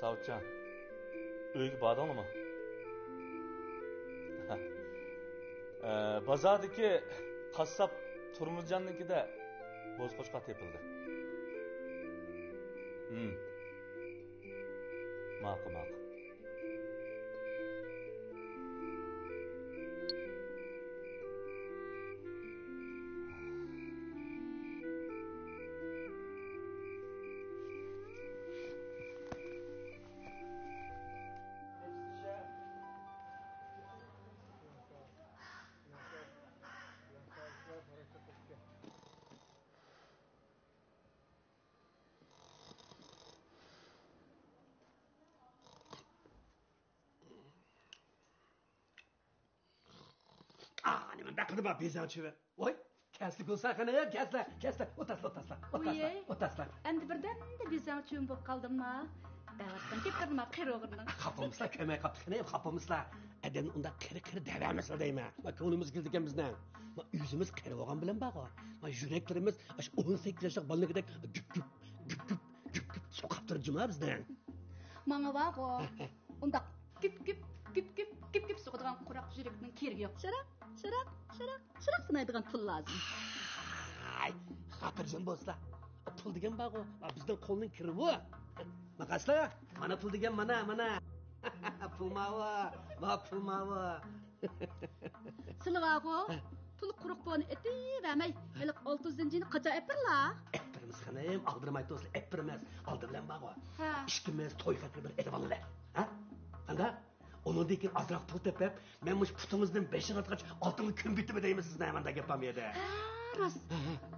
Savutcan, uyga bordingmi? Bozordagi qassob Turmurjonnikida bo'z qo'chqor tepildi. Ma'qul. 아니면 나 그러면 비상치왜? 어이? Keslik olsa hanım kesle. Otasla. Endi birden de bizden çün bop kaldım ma. Davattan tepkirma kırıgırın. Kapımızla kömeğe kaptık hanım kapımızla. Eden onda kırı devamızla deyme. Bak önümüz girdiken bizden. Yüzümüz kırı olan bilen bak o. Yüreklerimiz 18 yaşlık balına gidek güp sokaptırıcı mı bizden? Bana bak o. Onda güp sokuduğun kurak yürekten kergi yok. Şırak sınaydıgan pul lazım. Ay, hatırcın bozla. Pul degen bak o. Bizden kolunun kiri bu. Makasla. Mana pul degen mana. Pul mavi. Sılı bak o. Pul kuruk boğunu eti vermey. Hele altı zincini kaça epirla. Epirimiz hanım. Aldırmaydı olsun. Epirmez. Aldı bilen bak o. İşkimiz toy fakir bir eti vallahi. Anda? Onun dekin azrak pul tepep, menmuş putumuzdan 5 atkaç altını küm bitti mi deyimiz sizden hemen de yapam yedi. Ras.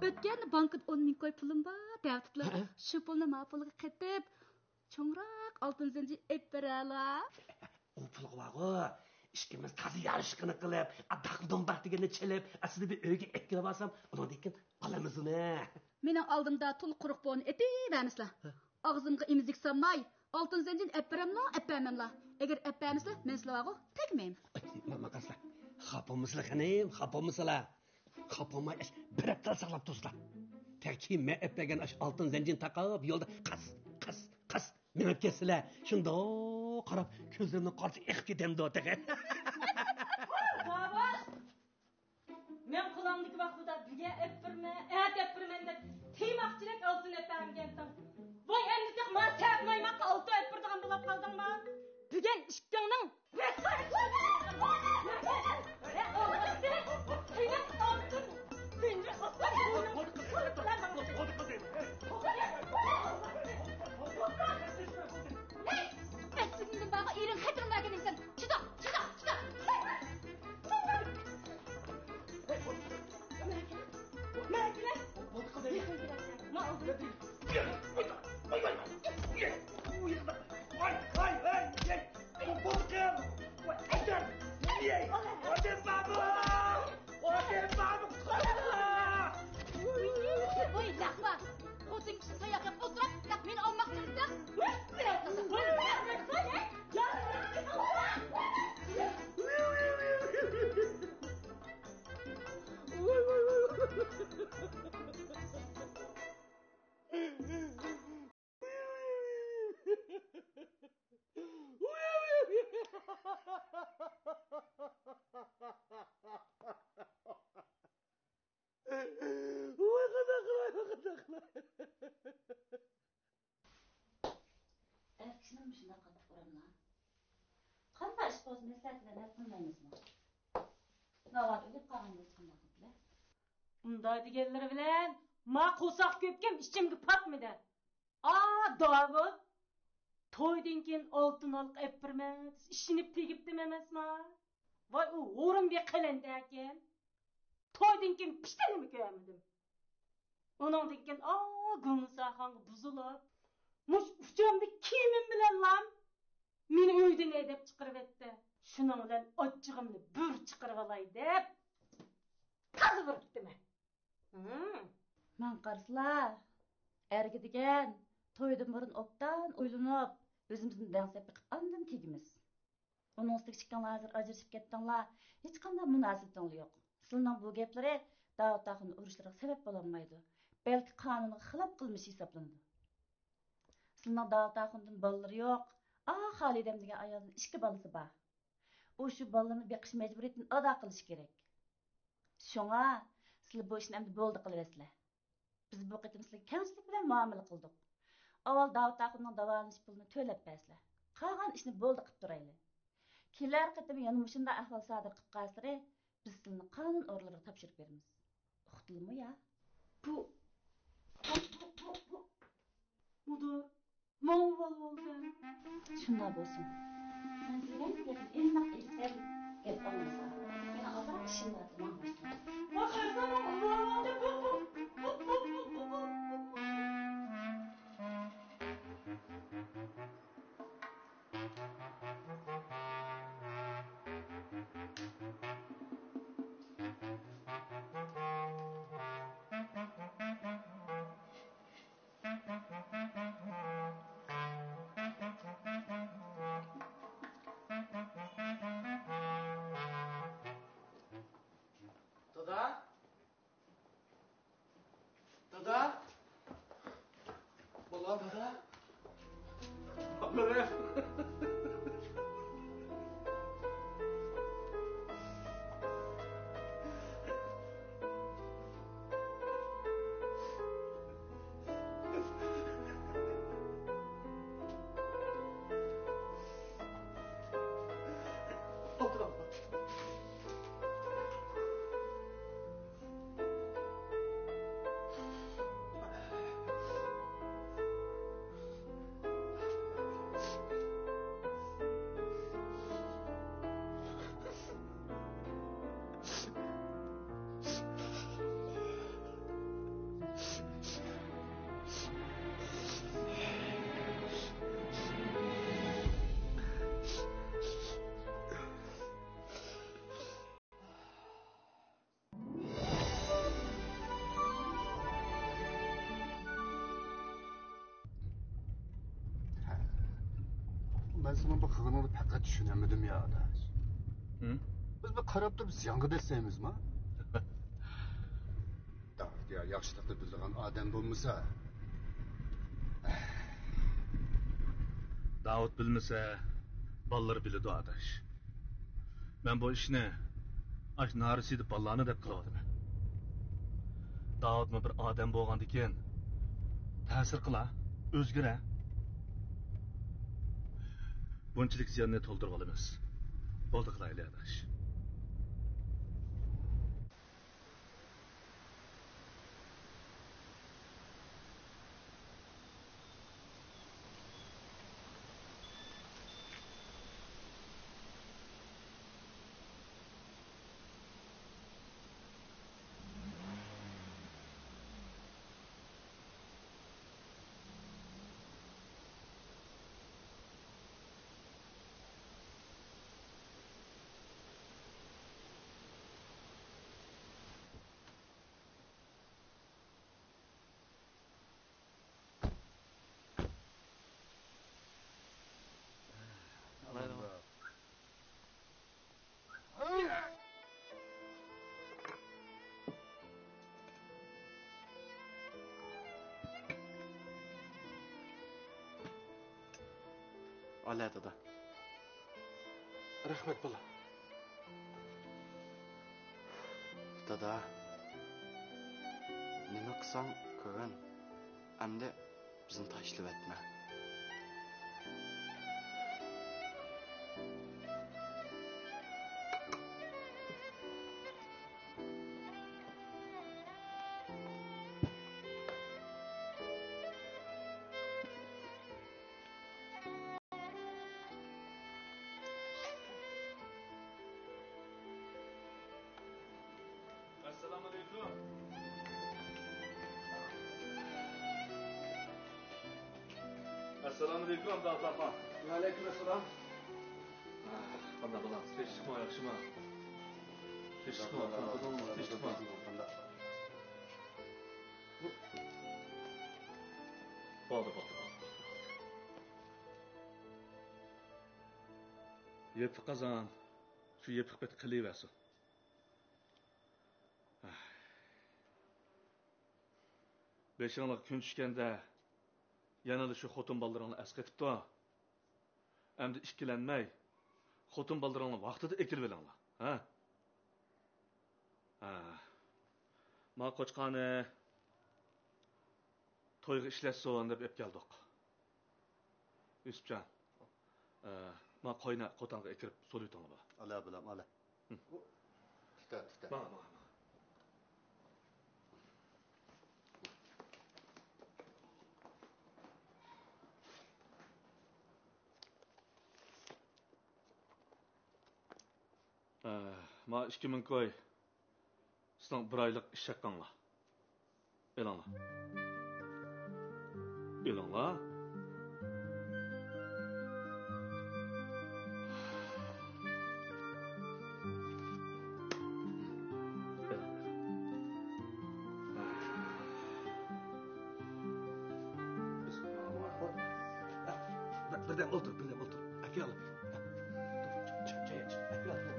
Ötken bankıt 10 min koy pulum var. Devletler şu pulunu mağpulga ketip. Çoğrak altın zenci ep verala. O pulgu var o. İşkimiz tazı yarışkını kılıp, adaklıdan bak degeni çelip, aslında bir öyge etkile barsam, onun dekin alamızını. Menin aldımda tul kuruk boğunu eti vermişler. Ağzımga imizlik sanmay. Altın zencin epemem la. Eğer epemizle men silavağı tekmeyim. Makasla. Kapımızla. Kapıma bir aptal sağlap tuzla. Tekçi me epegen altın zencin takıp yolda kas. Mehmet kesile. Şunda karab gözlerimden karşı ekidemdi o teke. Baba. Men kulağımdaki vaxtıda büge epirme, epirmende teymakçılık altın epem gendim. Vay emnitek ma sevmaymak altı epirdiğin bulap kaldın mı? Bügen işkinin. Besliğinden bana irin hatırına gelirsen. Çıda. Oy lakma. Kuting saya ke putrap tak min omak terdak. Erkişinin başına katıp oramla. Qanday iş boz meslatidan yapılmaymizmi? Navat ölüp qalğanday çıxanlaqı bile. Bunday degenleri bilen ma qo'saq köpkem içimge patmidi. Davud. Toydan keyin oltin alıp epirme, işinip tegipdim emasmi? Vay o o'rin bir qilindi ekan. Toydan keyin pishtanimi ko'rmadim. Ondan keyin gümsaxan buzulup, muş uçamda kiyimim bilen lan meni uydan edep chiqirib etdi. Shuning bilan ochchig'imni bir chiqirib olay deb qazib uribdimi? Men qarslar. Ergi degen toydan burun obdan uylanıp özümüzün dansep qilib andan tegimiz. Onun üstüge chiqqanlar hozir ajrashib ketdinglar. Hech qanday munosabating yo'q. Sizning bu gaplari Davud taqini urishlarga sabab bo'lolmaydi. Belki qonunga xilof qilmish hisoblanadi. Sizning Davut Axundan balaları yo'q. Xolidam degan ayolning 2 balasi bor. U shu balalarni beqish majburiyatini ado qilish kerak. Shunga sizlar bu ishni endi bo'ldi qilasizlar. Biz bu qitim sizlarga kamchilik bilan muomala qildik. Avval Davut Axunning davolanish pulini to'lab bersizlar. Qolgan ishni bo'ldi qilib turaylik. Kelar qitim yana mushunda ahvol sodir qilib qolsa, biz sizlarni qonun organlariga topshirib beramiz. Uqdingmi ya? Bu Mudur. Mongol oldu. Shunday bo'lsin. Men sizlarga gapni aniq aytsam, gap olmasa. Yana ozroq ishim bor, mangashdim. Dada? Dada? Bola dada? Ballarım. Oturalım. Ben sana bu kığınını pek düşünemedim ya adaş. Hı? Biz bir karab durup ziyangı deseyimiz mi? Davut ya yaxşılıklı bildiğin adam bulmasa. Davut bilmese, balları bilidi adaş. Ben bu işini, aş narisiydi ballarını dep kıladım. Davut mu bir adam boğandı iken, ta'sir qila, o'zgara. Bunchalik ziyonni to'ldirib olamiz. Bo'ldi qilaylik adash. Ala dada. Rahmet bola. Dada, nima qilsam ko'rin, endi bizni tashlab etma. Assalomu alaykum. Assalomu alaykum, Davut aka. Ve aleykümselam. Qanday bo'lamiz? Tinchlikmi, yaxshimi? Tinchlikmi? Tinchlikmi? Bo'ldi, bo'ldi. Yepi qazon, shu yepiq bet qilaversin. Beşinlik kun tushganda Yanılı şu xotun ballarını əskətibdi. Əmdi işkilənməy. Xotun ballarını vaxtıda ekil bilənla. Ha? Ha. Ma qoçqanı toyğu işlətsin deb ep geldik. Yusufcan. Ma qoyna qotanğa ekirib soluytunga ba. Ala bilam, ala. Tuta. Bana. Ma 2000 koy. Sizden bir aylık iş hakkınla. Elanla. Elanla. Birden otur. Aki alıp. Çay aç. Aki alıp.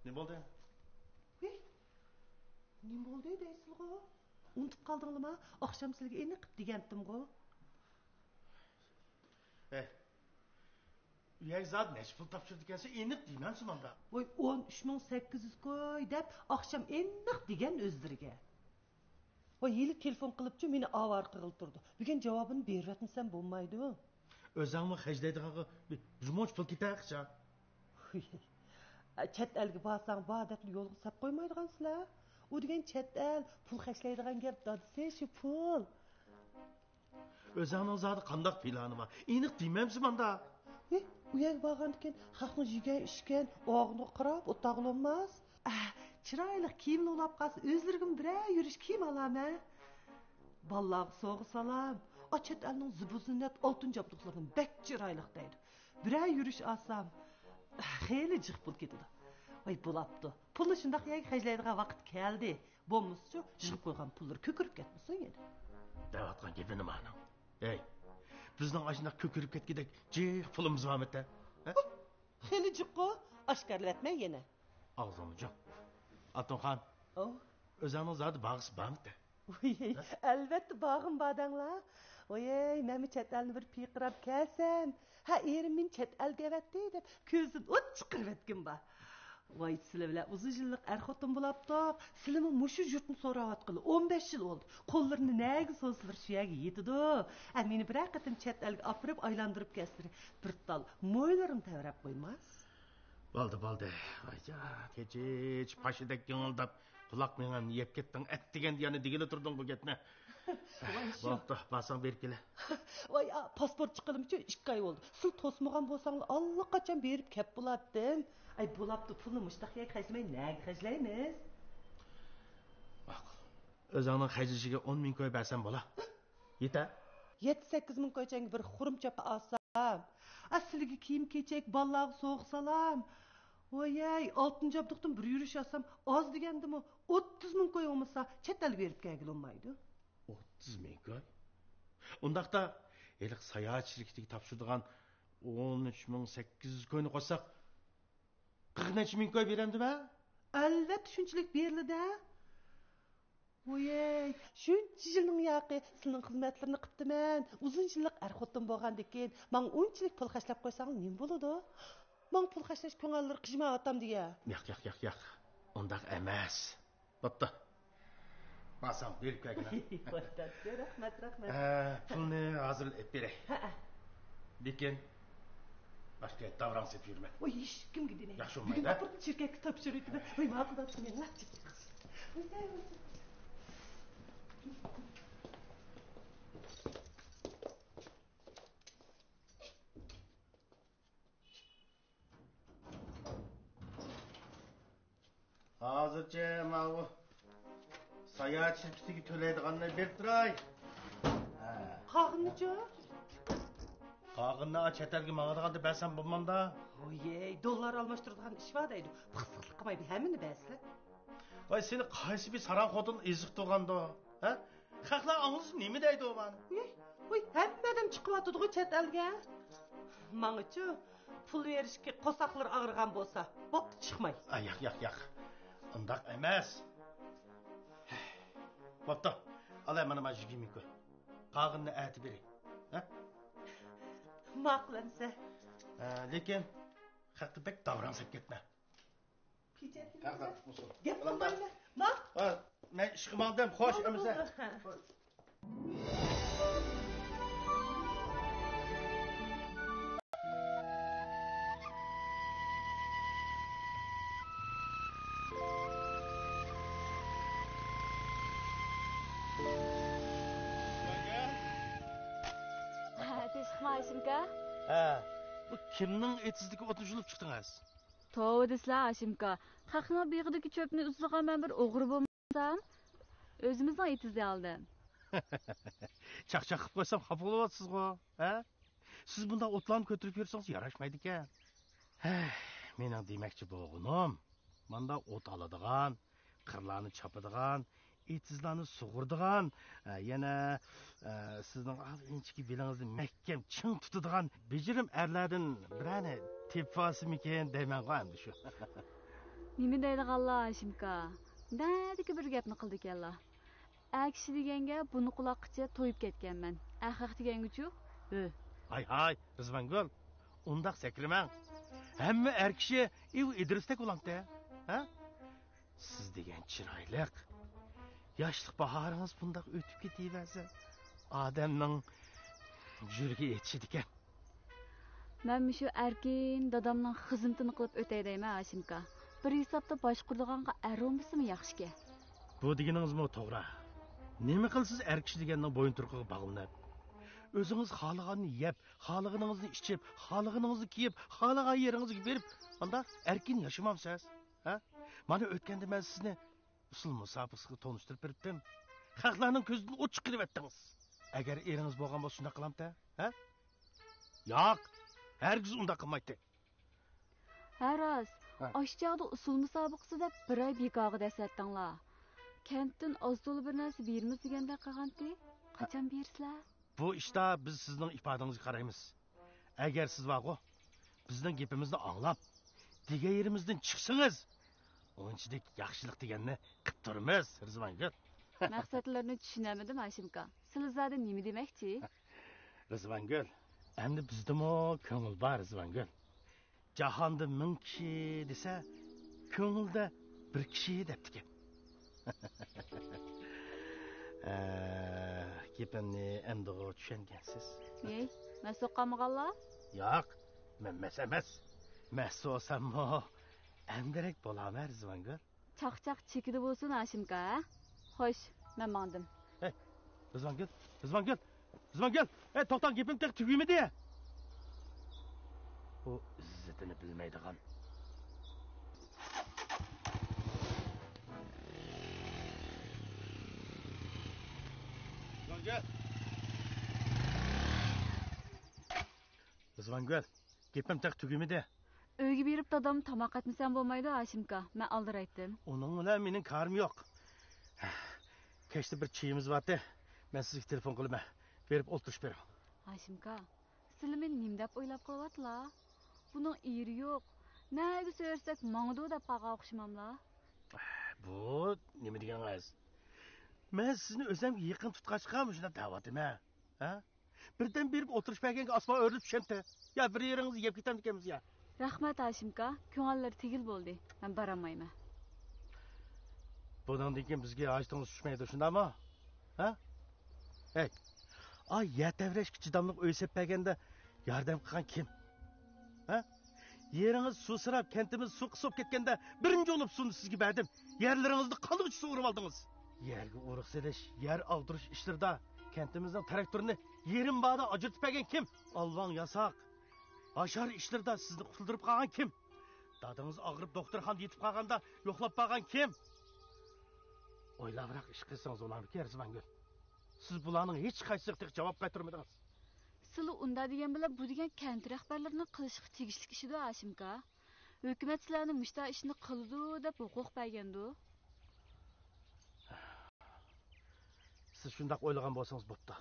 Ne oldu? Ne oldu deysiz go? Unutup kaldın mı? Akşam sizge eniq degendim go. Üyek zat neç pul tapşırdı kelse eniq deymen sımanda. Oy 13.800 koy dep akşam eniq degen özlerge. Oy yeli telefon kılıpçı meni avar kırıl turdu. Bugün cevabını bervetmesen bolmaydı. Özağımı xecleydiğine bir monç pul gitakça. Chet elge basan badaklı yolgu sap koymaydıgan sizler. O degen chet el pul xeşleydigan gep dadısı şu pul. Özağının zadı kandak planı var. Eniq deymem sımanda. Uyag bağandıken xalqın jigen işken oğunu qarab otağıl olmaz. Çıraylık kiyimli olap qalsa özlürgüm bire yürüş kiyim alam ha. Ballağı soğu salam. Açet elinin zıbuzunnet altın cabdıqlarının bek çıraylık deydi. Bire yürüş alsam xeyli cıq pul ketidi. Ay bulaptı. Pulni şundaq yag xejlaydigan vaqt keldi. Bo'lmasa yig'ib qo'ygan pullar ko'kirib ketmasin yana. Davatgan gepini ma'no. Ey, bizning ashundoq ko'kirib ketgidek jiq pulimiz bormi-da? Xeyli jiqqo, oshkorlatmay yana. Og'zingni jop. Atonxon. O'zingning zodi bag'isi bormi-da? Albatta bağım badanglar. Oyey, men chet elni bir piqirab kelsam, ha erim men chet elga evatdi deb ko'zdan o't chiqarib etgan ba. Voy sizlar bilan uzun yillik xotin bo'libdi. Sizlarni mushu yurtni so'rayotgani 15 yil bo'ldi. Qo'llarini nega so'zlar shu yerga yetidi. Meni bir qatim chet elga olib aylantirib kelsizlar. Bir tal mo'ylarim tavrab qo'ymas. Bo'ldi. Voyja, kech pashidek ying'ildab quloq mengan yeb ketding, et degan yana degili turding bu gapni. Bo'pti, basang berib kela. Voy, pasport chiqarim uchun 2 oy bo'ldi. Siz to'smagan bo'lsangiz allaqachon berib kep bo'ladin. Ay bo'lapti, pulni mushtaqqa qazmay nega qazlaymiz? Ma'qul. O'zingning xajlishiga 10 ming qo'y bersam bo'la. Yeta? 7-8 ming qo'ychang bir xurum-chap olsam. Asliga kiyim-kechak, ballaq so'q salam. Voyay, oltin jabduqdan bir yurish olsam, oz degandimi? 30 ming qo'y olmasa, chet elga berib kelgil olmaydi. 30 ming qo'y? Undaqda eliq sayohatchilikdagi topshirdigan 13.800 qo'yni qo'shsak 40 ming qo'y berandimi? Albatta shunchalik berildi-da. Voyay, shuncha yilning yoqi sizning xizmatlarini qilibdiman. Uzun yillik xotin bo'lgandikin, men unchalik pul xashlab qo'ysam, nima bo'ladi? Men pul xashlash ko'ngillari qijmayaptam deya. Yo'q. Undaq emas. Bo'pti. Basam berib kelgin. Rahmat. Pulni hozir ep beray. Lekin başka davranıp yürüme. Oy, hiç kim gidene? Yaxşı olmaydı ha? Bir şirket kitap şirketi. Oy, mağazadan çıkmayın lan. Hazırca bu sayahat şirketiga to'laydiganini berib turay. Qağınıcı? Qağınna çetergi mağadığanda bəsən bulmanda. Oy, dollar almashtırdıgan iş var deydi. Pıqsızlık qılmay bil həmini bəslə. Ay seni qaysı bir saran xodun eziq doğanda, ha? Xalqlar anlısın nemi deydi o bana? Oy, həmmədən çıxıb atıdığı çət əlgə. Maڭıçı, pul verişki qosaqlar ağırğan bolsa, boptu çıxmay. Ay, yoq. Ondaq emas. Boptu. Alay mana ma jigimiko. Qağınna əti beri. Ha? Maqlansa. Lekin xalqni bek davransab ketma. Gep qılmayla. Maq. Men ishqim oldim, xo'sh, amisa. Teşekkür Aşimka. Bu kimning etsizligi o'tishilib chiqdingiz? To'g'ri desizlar Aşimka. Xalqning beg'idagi cho'pni uzilgan men bir o'g'ri bo'lmasam, o'zimizning etizli oldim. Chaqchaq qilib qo'ysam xafa bo'lyapsiz-ku, ha? Siz bunda o'tlarni ko'tarib yursangiz yarashmaydi ekan. Mening demoqchi bo'lganim, menda o't oladigan, qirlarni chopadigan, etizlarni sug'urdigan, yana sizning inchiki belingizni mahkam ching tutadigan bejirim erlardan birani tepasimikin deyman-ku endi shu. Nima deydiganlar Aşimka? Nadiki bir gapni qildi ekanlar. Kishi deganga buni quloqqicha to'yib ketganman. Haq deganguchu? Hay, Rizvangul. Undaq sakrimang. Hamma er kishi idrisdek bo'ladi, ha? Siz degan chiroyliq. Yoshlik bahoringiz bundaq o'tib ketaversa, odamning yuragi etishidi ekan. Men shu erkin dadamning xizmatini qilib o'tay deyman Aşimka. Bir hisobda boshqurdiganga arommisimi yaxshiki? Bu deganingizmi to'g'ri. Nima qilsiz er kishi deganning bo'yin turqiga bog'lanib, o'zingiz xohlaganni yeb, xohlaganingizni ichib, xohlaganingizni kiyib, xohlagan yeringizga berib, unda erkin yashamamsiz, ha? Mana o'tganda men sizni usul musobaqasiga tanishtirib berdim. Xalqlarning ko'zidan o't chiqarib etdingiz. Agar eringiz bo'lgan bo'lsa shunday qilamda, ha? Yo'q, hargiz unday qilmaydi. Haras, aşçağda usul musobaqasi deb bir ay bekoga desatdinglar. Kentdan oz-to'la bir narsa bermiz deganda qilganti, qachon bersizlar? Bu ishda biz sizning ifodangizga qaraymiz. Agar siz vaqo bizning gapimizni anglab, degan yerimizdan chiqsangiz, o'nchilik yaxshilik deganni qilib turamiz, Rizvangul. Maqsadlarini tushunamadim Aşimka. Sizlarda nima demoqchi? Rizvangul, endi bizdami ko'ngil bor, Rizvangul. Jahonda 1000 kishi desa, ko'ngilda bir kishi debdi. Gapimni endi tushungansiz. Men so'qqanmig'anlar? Yo'q, men emas. Mas olsammi, endirek bo'laman, Rizvangul. Chaqchaq chekida bo'lsin Aşimka. Xo'sh, men mandim. Rizvangul. To'xtang, gapim tek tugimidi. O izzatini bilmaydigan. Rizvangul, gapim tek tugimidi. Uyga berib dadam tamoq etmasam bo'lmaydi Aşimka. Men aldir aytdim. Onun bilan mening karim yo'q. Kechda bir chiyimiz vardı. Men sizga telefon qilaman. Berib o'ltirish bering. Aşimka, sizlar men nim deb o'ylab qo'yapsizlar? Buning eri yo'q. Nega so'rsak mangdu deb paqa o'xshamamlar? Bu nima deganingiz? Men sizni o'zim yaqin tutqachqam shunda da'vatim-a. Ha? Birdan berib o'tirish berganga aslo o'rlib tushamdi. Ya bir yeringizni yeb ketam ekanmiz ya. Rahmat Aşimka, ko'ngillar tegil bo'ldi. Men boramayman. Bundan keyin bizga hojatimiz tushmaydi, shundami? Ha? Hey. Ay, yatavrashga chidamliq uy sepaganda yordam qilgan kim? Ha? Yeringiz susirab, kentimiz suv qisib ketganda birinchi bo'lib suvni sizga berdim. Yerlaringizni qanday sug'urib oldingiz? Yerga urug' selish, yer aldirish ishlarida kentimizning traktorini yerim ba'da ajratib bergan kim? Alvon yasoq. Ashar ishlarda sizni qutuldirib qolgan kim? Dadingiz og'rib doktorxonada yetib qolganda yo'qlab qolgan kim? O'ylabroq ish qilsangiz bo'larmikan, Rizvangul? Siz bularning hech qaysiga javob qaytarmadingiz. Sizlar unda degan bilan bu degan kent rahbarlarining qilishga tegishli ishidir, Hashimka. Hukumat sizlarni mushta ishni qildi deb huquq bergandi. Siz shundoq o'ylagan bo'lsangiz bo'pti.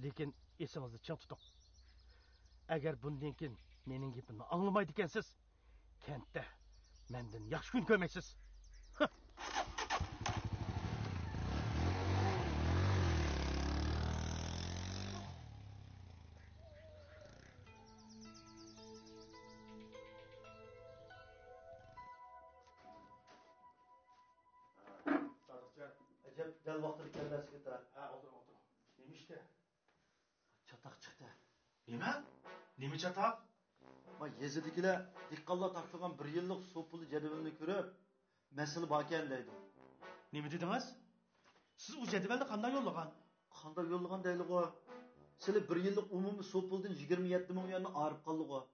Lekin esingizni ching tuting. Agar bundan keyin mening gapimni anglamaydi ekansiz, kentda mendan yaxshi kun ko'rmaysiz. Acaba del vaqtida kelasiz ketar. Ha, o'tir. Nima ishda? Çatak çıktı. Nima chatoq? Ma yezidikiler dikkallar taktırgan bir yıllık su pulu cedvelini görüp mesele baken deydi. Nima dedingiz? Siz u jadvalni qanday yo'llagan? Qanday yollagan deydi o. Sizler bir yıllık umumi su puldan 27 milyon yanına ağırıp kaldı o.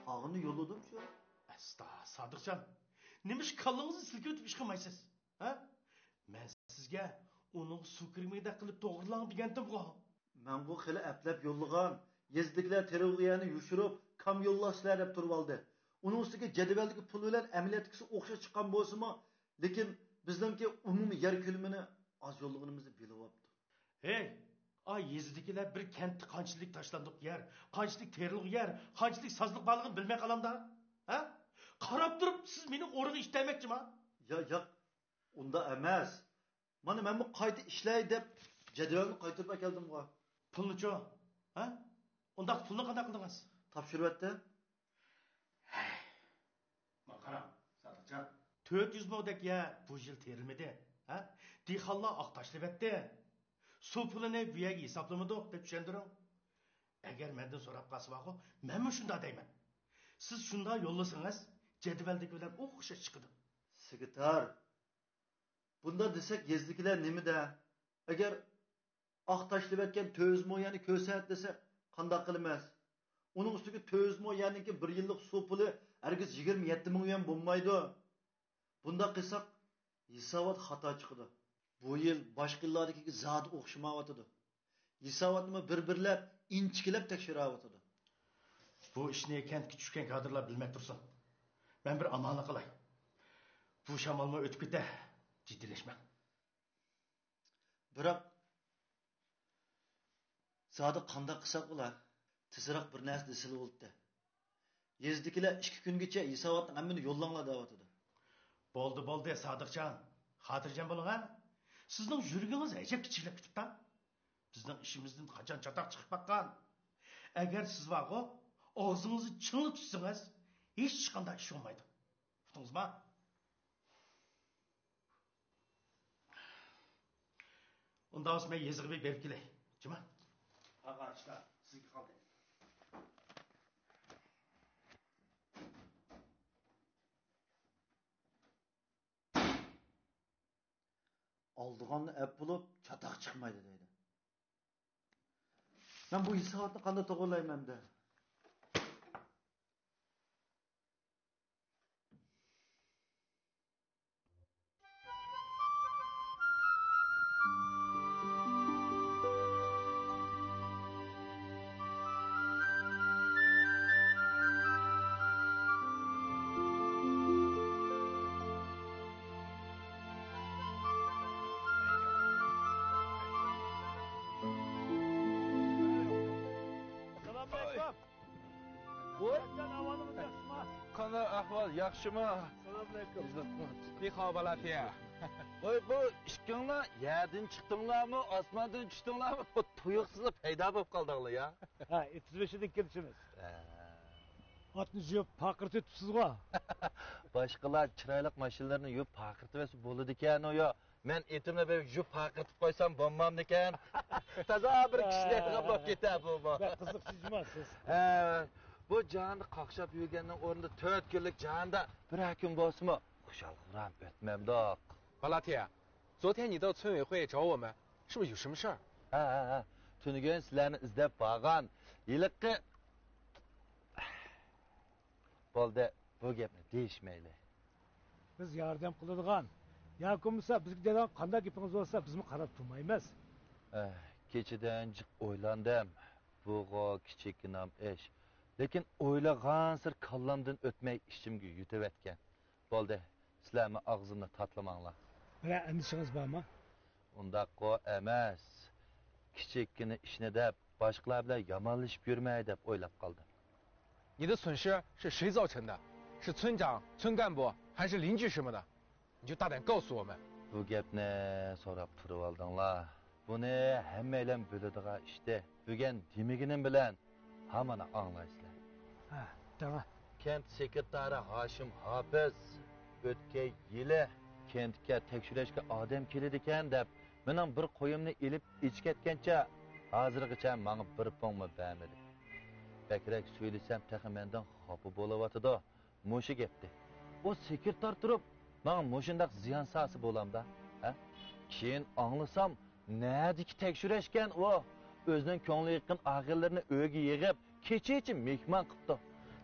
Ağını yolladım şu. Asta, Sodiqjon. Nima ish kallangizni silkib o'tib ish qilmaysiz? Ha? Men sizga uning suv kirmida qilib to'g'rilang degandim-ku. Men bu xili aplab yollagan. Yezdikiler terörgüyanı yuşurup kam yollaşlar hep turvaldı. Onun üstündeki cedveldeki pul bilen emniyetkisi okşa çıkan bolsa mı? Lekin bizimki umumi yer külümünü az yollığınımızı bilivaptı. Hey, ay yezidikiler bir kentni qanchalik tashlandiq yer, qanchalik terilgan yer, qanchalik sazliq borligini bilmay qalamda. Ha? Qarab turib siz meni o'rniga ish demoqchimi? Ya, unda emas. Mana men bu qayta ishlay deb jadvalni qaytarib keldim bu. Pulni-chi? Ha? Unda pulni qanday qildingiz? Topshiribdi. Ma qarang, Sodiqjon. 400 mingdek yer bu yil terilmadi. Ha? Dehqonlar oq tashlabdi. Suv pulini bu yerga hisoblamadik deb tushundiring. Agar mendan so'rab qolsa-ku, men shunday deyman. Siz shunday yo'llasangiz, jadvaldagi bilan o'xshash chiqadi. Sekretar. Bunda desek yezdikiler nimida? Agar oq tashlab etgan 400 ming yani ko'rsat desa qanday qilmas? Onun üstüki 400 ming yani ki bir yıllık su pulu herkes 27 milyon bulmaydı. Bunda kısak hisabat hata çıkıdı. Bu yıl başka yıllardaki zat okşamayatıdı. Hisabatımı birbirlep inçikilep tekşirayatıdı. Bu ishni kentga tushgan kadrlar bilmay tursin. Men bir amonlik qilay. Bu shamolma o'tib ketdi. Jiddilashmang. Biroq zodi qanday qilsak ular tezroq bir narsa desil bo'ldi. Yezdikilar 2 kungacha hisobotning hammani yo'llanglar deyotdi. Bo'ldi, Sodiqjon. Xotirjam bo'ling ha. Sizning yurgingiz ajab kichiklab ketibdi. Bizning ishimizdan qachon chatoq chiqib baqqan. Agar siz vaqo og'zingizni chingib tutsangiz, hech qanday ish bo'lmaydi. Uqdingizmi? Unda men yezig'ib berib kelay. Jima? Ag'achlar, sizga qoldi. Aldığanını ep bulup çatak çıkmaydı deydi. Ben bu hisabatını qanday to'g'irlayman hem de. Qanday ahvol, yaxshimi? Assalomu alaykum. Ne havolat ya? Voy bu ishkinglar yerdan chiqdinglarmi, osmondan tushdinglarmi? Bu tuyuqsizlar paydo bo'lib qoldinglar ya. Ha, 35dan kelishimiz. Otni yub paqirtib tutibsiz-ku. Boshqalar chiroyli mashinalarni yub paqirtib olsa bo'ladi ekan o yo. Men etimni berib yub paqirtib qo'ysam bo'lmamdi ekan. Toza bir kishilar bo'lib ketar bu. Qiziqsizmisiz? Bu canı qaqshab yurganning o'rnida 4 kunlik janda bir kun bo'lsa-mu, xushal-xuram o'tmamdoq. 巴拉铁，昨天你到村委会找我们，是不是有什么事儿？ Ha, tunugun sizlarni izlab borgan. Yiliqqa bo'ldi, bu gapni deyishmayli. Biz yordam qiladigan, yoki bo'lmasa bizga degan qanday gapingiz bo'lsa, bizmi qarab turmaymiz. kechidan jiq o'ylandim. Bu kichikkinam ish. Lekin o'ylagansir kallamdan o'tmay ishimga yutavatgan. Bo'ldi, sizlarni og'zimni tatlamanglar. Bira andishingiz bormi? Undaqqa emas. Kichikkina ishni deb boshqalar bilan yomonlashib yurmay deb o'ylab qoldim. 你的损失是谁造成的？是村长、村干部还是邻居什么的？你就大胆告诉我们。 Bu gapni so'rab turib oldinglar. Buni hammalar biladigan ishda. Bugun demiginim bilan hammani anglaysizlar. Ha, tamam. Kent sekretari Hashim Hafiz o'tgan yili kentga tekshirishga odam keladi ekan deb mening bir qo'yimni ilib ichib ketgancha hozirgacha menga bir pongmi bermadi. Bakrak so'ylasam taxi mendan xafa bo'layotidi. Mushu gapdi. O sekretar turib, men mushundaq ziyon sasi bo'lamda, ha? Keyin anglasam, nadiki tekshirishgan o o'zining ko'ngli yaqin og'illarni uyga yig'ib, kecha-kecha mehmon qildi.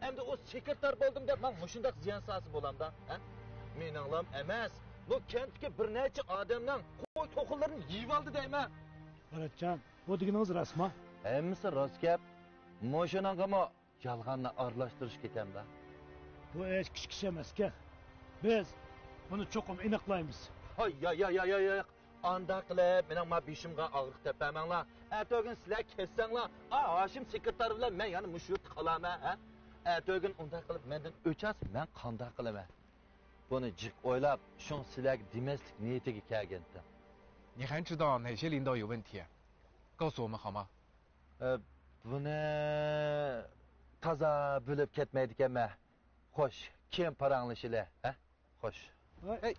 Endi o sekretar bo'ldim deb men mushundaq ziyon sasi bo'lamda, ha? Meninglam emas, bu kentga bir necha odamning qo'y to'qinlarini yeyib oldi deyman. Muratjon, bu deganingiz rostmi? Hammasi rost gap. Mo'shunangami yolg'onni aralashtirish ketamda. Bu ish kichik ish emas ekan. Biz buni cho'qim aniqlaymiz. Hoy, ya. Anda qilib, mening ma beshimga og'riq tepamanglar. Ertogin sizlar ketsanglar, Hashim sekretar bilan men yana mush yurt qolaman, ha? Ertogin unda qilib mendan o'chas, men qanday qilaman? Buni jiq o'ylab, shun sizlarga demaslik niyatiga kelgandim. 你还知道哪些领导有问题？告诉我们好吗？ Buni toza bo'lib ketmaydi ekanman. Xo'sh, kim paranglashila, ha? Xo'sh. Hey.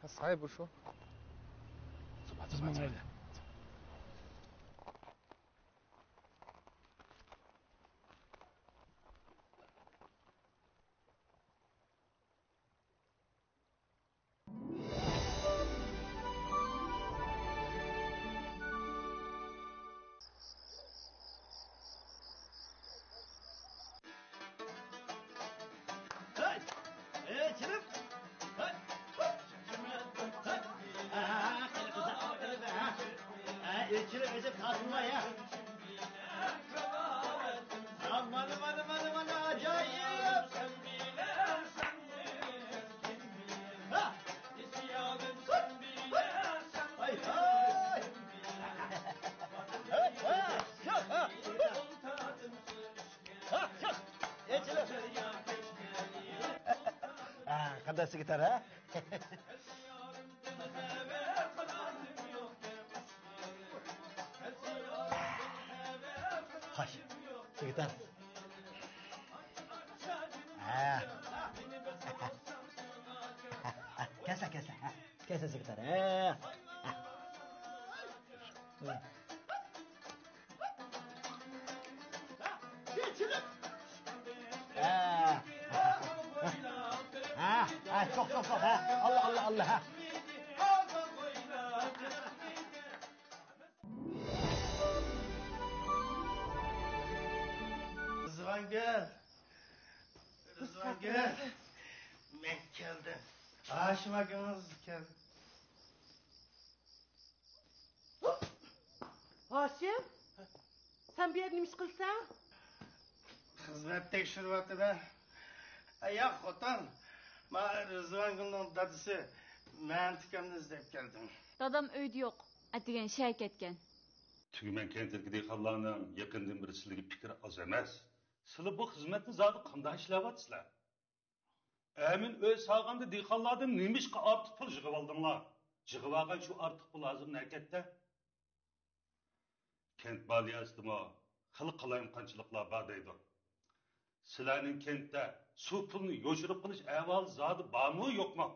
他啥也不说。走吧，走吧，走吧。Qanday sekretar, ha? Hoş, sekretar. Kesa. Kesa sekretar. Çok ha. Allah ha. Rızvan gel. Ben geldim. Haşim ağamız geldi. Haşim, sen bir yerine iş kılsan? Hizmet tekşirvatı da. Ya xotan, ben Rızvan Gül'ün dadısı mantıkamda izlep geldim. Dadam öyde yok. Atigen şay ketken. Tügümen kentdeki dehqonlarning yaqindan beri sizlarga fikri oz emas. Sizlar bu xizmatni zodi qanday ishlayotsizlar? Amin o'z sog'anda dehqonlardan nima ishqa ortiq pul yig'ib oldinglar? Yig'ib olgan shu ortiq pul hozir nakatda. Kent moliyasidami xil qalamqanchiliklar bor deydi. Sizlarning kentda suv pulni yo'shirib qilish ahvoli zodi bormi yo'qmi?